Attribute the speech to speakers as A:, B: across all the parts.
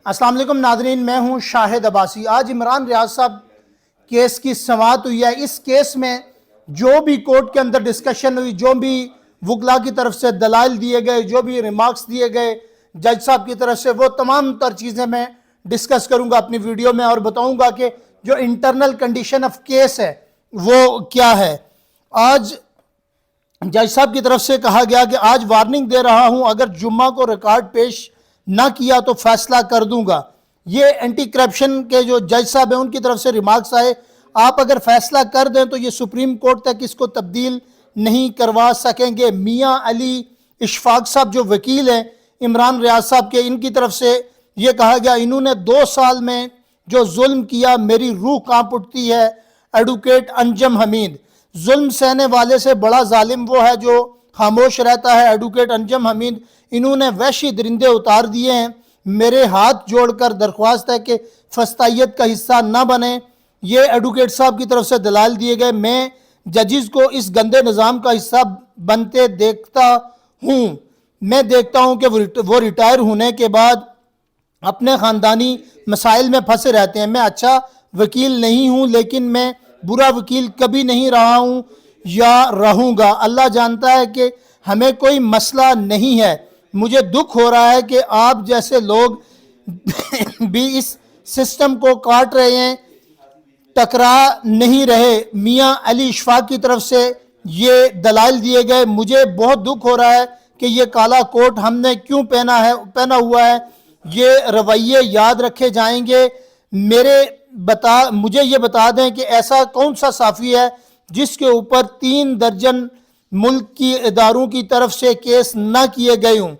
A: السلام علیکم ناظرین، میں ہوں شاہد عباسی۔ آج عمران ریاض صاحب کیس کی سماعت ہوئی ہے۔ اس کیس میں جو بھی کورٹ کے اندر ڈسکشن ہوئی، جو بھی وکلاء کی طرف سے دلائل دیے گئے، جو بھی ریمارکس دیے گئے جج صاحب کی طرف سے، وہ تمام تر چیزیں میں ڈسکس کروں گا اپنی ویڈیو میں اور بتاؤں گا کہ جو انٹرنل کنڈیشن آف کیس ہے وہ کیا ہے۔ آج جج صاحب کی طرف سے کہا گیا کہ آج وارننگ دے رہا ہوں، اگر جمعہ کو ریکارڈ پیش نہ کیا تو فیصلہ کر دوں گا۔ یہ اینٹی کرپشن کے جو جج صاحب ہیں ان کی طرف سے ریمارکس آئے، آپ اگر فیصلہ کر دیں تو یہ سپریم کورٹ تک اس کو تبدیل نہیں کروا سکیں گے۔ میاں علی اشفاق صاحب جو وکیل ہیں عمران ریاض صاحب کے، ان کی طرف سے یہ کہا گیا انہوں نے 2 سال میں جو ظلم کیا میری روح کانپ اٹھتی ہے۔ ایڈوکیٹ انجم حمید، ظلم سہنے والے سے بڑا ظالم وہ ہے جو خاموش رہتا ہے۔ ایڈوکیٹ انجم حمید، انہوں نے وحشی درندے اتار دیے ہیں، میرے ہاتھ جوڑ کر درخواست ہے کہ فسطائیت کا حصہ نہ بنیں۔ یہ ایڈوکیٹ صاحب کی طرف سے دلائل دیے گئے۔ میں ججز کو اس گندے نظام کا حصہ بنتے دیکھتا ہوں۔ میں دیکھتا ہوں کہ وہ ریٹائر ہونے کے بعد اپنے خاندانی مسائل میں پھنسے رہتے ہیں۔ میں اچھا وکیل نہیں ہوں، لیکن میں برا وکیل کبھی نہیں رہا ہوں یا رہوں گا۔ اللہ جانتا ہے کہ ہمیں کوئی مسئلہ نہیں ہے۔ مجھے دکھ ہو رہا ہے کہ آپ جیسے لوگ بھی اس سسٹم کو کاٹ رہے ہیں، ٹکرا نہیں رہے۔ میاں علی اشفاق کی طرف سے یہ دلائل دیے گئے۔ مجھے بہت دکھ ہو رہا ہے کہ یہ کالا کوٹ ہم نے کیوں پہنا ہوا ہے، یہ رویے یاد رکھے جائیں گے۔ مجھے یہ بتا دیں کہ ایسا کون سا صحافی ہے جس کے اوپر 3 درجن ملک کی اداروں کی طرف سے کیس نہ کیے گئے ہوں،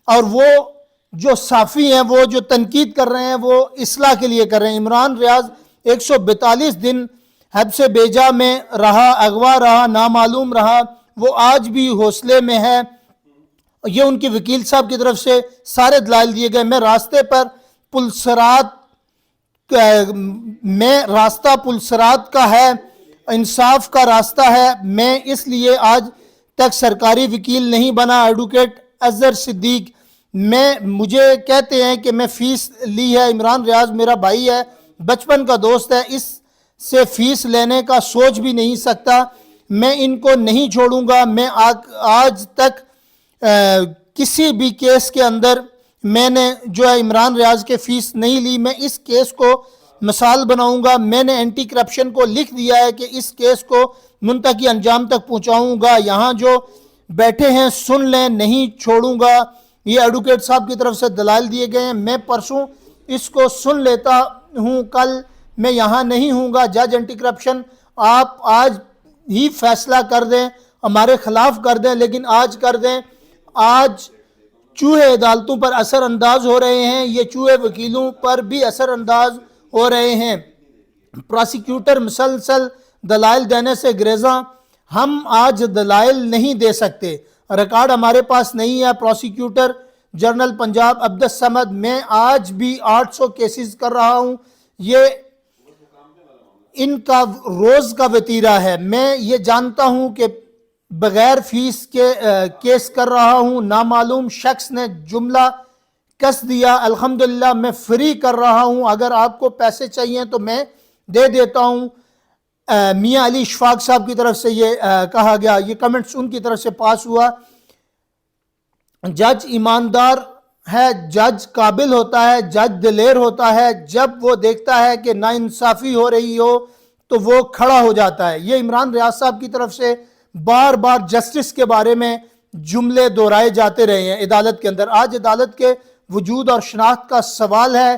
A: اور وہ جو صحافی ہیں وہ جو تنقید کر رہے ہیں وہ اصلاح کے لیے کر رہے ہیں۔ عمران ریاض 142 دن حبس بیجا میں رہا، اغوا رہا، نامعلوم رہا، وہ آج بھی حوصلے میں ہے۔ یہ ان کی وکیل صاحب کی طرف سے سارے دلائل دیے گئے۔ راستہ پلسرات کا ہے، انصاف کا راستہ ہے، میں اس لیے آج تک سرکاری وکیل نہیں بنا۔ ایڈوکیٹ اظہر صدیق، مجھے کہتے ہیں کہ میں فیس لی ہے۔ عمران ریاض میرا بھائی ہے، بچپن کا دوست ہے، اس سے فیس لینے کا سوچ بھی نہیں سکتا۔ میں ان کو نہیں چھوڑوں گا۔ میں آج تک کسی بھی کیس کے اندر میں نے جو ہے عمران ریاض کے فیس نہیں لی۔ میں اس کیس کو مثال بناؤں گا۔ میں نے اینٹی کرپشن کو لکھ دیا ہے کہ اس کیس کو منتقی انجام تک پہنچاؤں گا۔ یہاں جو بیٹھے ہیں سن لیں، نہیں چھوڑوں گا۔ یہ ایڈوکیٹ صاحب کی طرف سے دلائل دیے گئے ہیں۔ میں پرسوں اس کو سن لیتا ہوں، کل میں یہاں نہیں ہوں گا۔ جج اینٹی کرپشن، آپ آج ہی فیصلہ کر دیں، ہمارے خلاف کر دیں، لیکن آج کر دیں۔ آج چوہے عدالتوں پر اثر انداز ہو رہے ہیں، یہ چوہے وکیلوں پر بھی اثر انداز ہو رہے ہیں۔ پراسیکیوٹر مسلسل دلائل دینے سے گریزاں، ہم آج دلائل نہیں دے سکتے، ریکارڈ ہمارے پاس نہیں ہے۔ پراسیکیوٹر جنرل پنجاب عبد الصمد، میں آج بھی 800 کیسز کر رہا ہوں، یہ ان کا روز کا وتیرہ ہے۔ میں یہ جانتا ہوں کہ بغیر فیس کے کیس کر رہا ہوں۔ نامعلوم شخص نے جملہ کس دیا، الحمدللہ میں فری کر رہا ہوں، اگر آپ کو پیسے چاہیے تو میں دے دیتا ہوں۔ میاں علی اشفاق صاحب کی طرف سے یہ کہا گیا، یہ کمنٹس ان کی طرف سے پاس ہوا۔ جج ایماندار ہے، جج قابل ہوتا ہے، جج دلیر ہوتا ہے، جب وہ دیکھتا ہے کہ ناانصافی ہو رہی ہو تو وہ کھڑا ہو جاتا ہے۔ یہ عمران ریاض صاحب کی طرف سے بار بار جسٹس کے بارے میں جملے دہرائے جاتے رہے ہیں عدالت کے اندر۔ آج عدالت کے وجود اور شناخت کا سوال ہے۔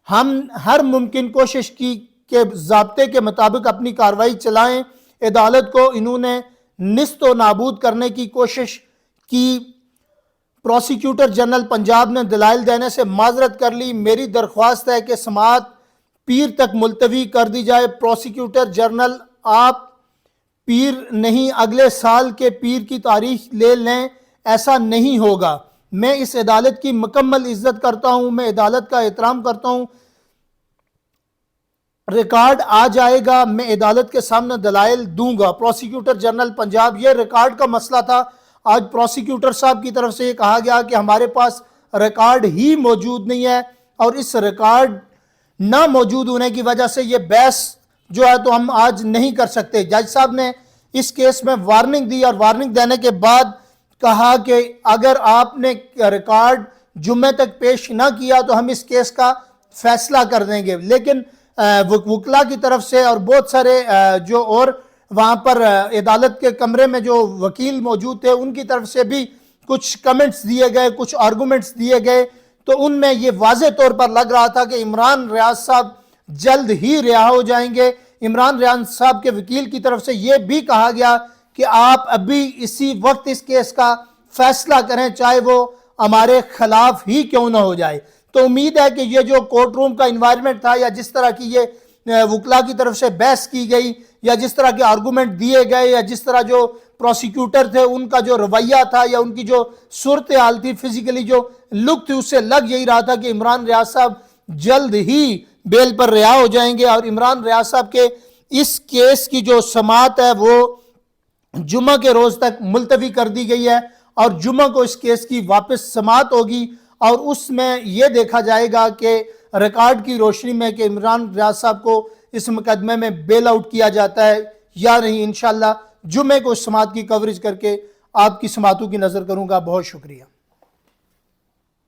A: ہم ہر ممکن کوشش کی کہ ضابطے کے مطابق اپنی کارروائی چلائیں۔ عدالت کو انہوں نے نیست و نابود کرنے کی کوشش کی۔ پروسیکیوٹر جنرل پنجاب نے دلائل دینے سے معذرت کر لی۔ میری درخواست ہے کہ سماعت پیر تک ملتوی کر دی جائے۔ پروسیکیوٹر جنرل، آپ پیر نہیں، اگلے سال کے پیر کی تاریخ لے لیں، ایسا نہیں ہوگا۔ میں اس عدالت کی مکمل عزت کرتا ہوں، میں عدالت کا احترام کرتا ہوں۔ ریکارڈ آ جائے گا، میں عدالت کے سامنے دلائل دوں گا۔ پروسیکیوٹر جنرل پنجاب، یہ ریکارڈ کا مسئلہ تھا۔ آج پروسیکیوٹر صاحب کی طرف سے یہ کہا گیا کہ ہمارے پاس ریکارڈ ہی موجود نہیں ہے اور اس ریکارڈ نہ موجود ہونے کی وجہ سے یہ بحث جو ہے تو ہم آج نہیں کر سکتے۔ جج صاحب نے اس کیس میں وارننگ دی اور وارننگ دینے کے بعد کہا کہ اگر آپ نے ریکارڈ جمعے تک پیش نہ کیا تو ہم اس کیس کا فیصلہ کر دیں گے، لیکن وکلاء کی طرف سے اور بہت سارے جو اور وہاں پر عدالت کے کمرے میں جو وکیل موجود تھے ان کی طرف سے بھی کچھ کمنٹس دیے گئے، کچھ آرگومنٹس دیے گئے، تو ان میں یہ واضح طور پر لگ رہا تھا کہ عمران ریاض صاحب جلد ہی رہا ہو جائیں گے۔ عمران ریاض صاحب کے وکیل کی طرف سے یہ بھی کہا گیا کہ آپ ابھی اسی وقت اس کیس کا فیصلہ کریں، چاہے وہ ہمارے خلاف ہی کیوں نہ ہو جائے۔ تو امید ہے کہ یہ جو کورٹ روم کا انوائرمنٹ تھا یا جس طرح کی یہ وکلاء کی طرف سے بحث کی گئی یا جس طرح کے آرگومنٹ دیے گئے یا جس طرح جو پروسیکیوٹر تھے ان کا جو رویہ تھا یا ان کی جو صورتحال تھی، فزیکلی جو لک تھی، اس سے لگ یہی رہا تھا کہ عمران ریاض صاحب جلد ہی بیل پر رہا ہو جائیں گے، اور عمران ریاض صاحب کے اس کیس کی جو سماعت ہے وہ جمعہ کے روز تک ملتوی کر دی گئی ہے، اور جمعہ کو اس کیس کی واپس سماعت ہوگی، اور اس میں یہ دیکھا جائے گا کہ ریکارڈ کی روشنی میں کہ عمران ریاض صاحب کو اس مقدمے میں بیل آؤٹ کیا جاتا ہے یا نہیں۔ انشاءاللہ جمعے کو اس سماعت کی کوریج کر کے آپ کی سماعتوں کی نظر کروں گا۔ بہت شکریہ۔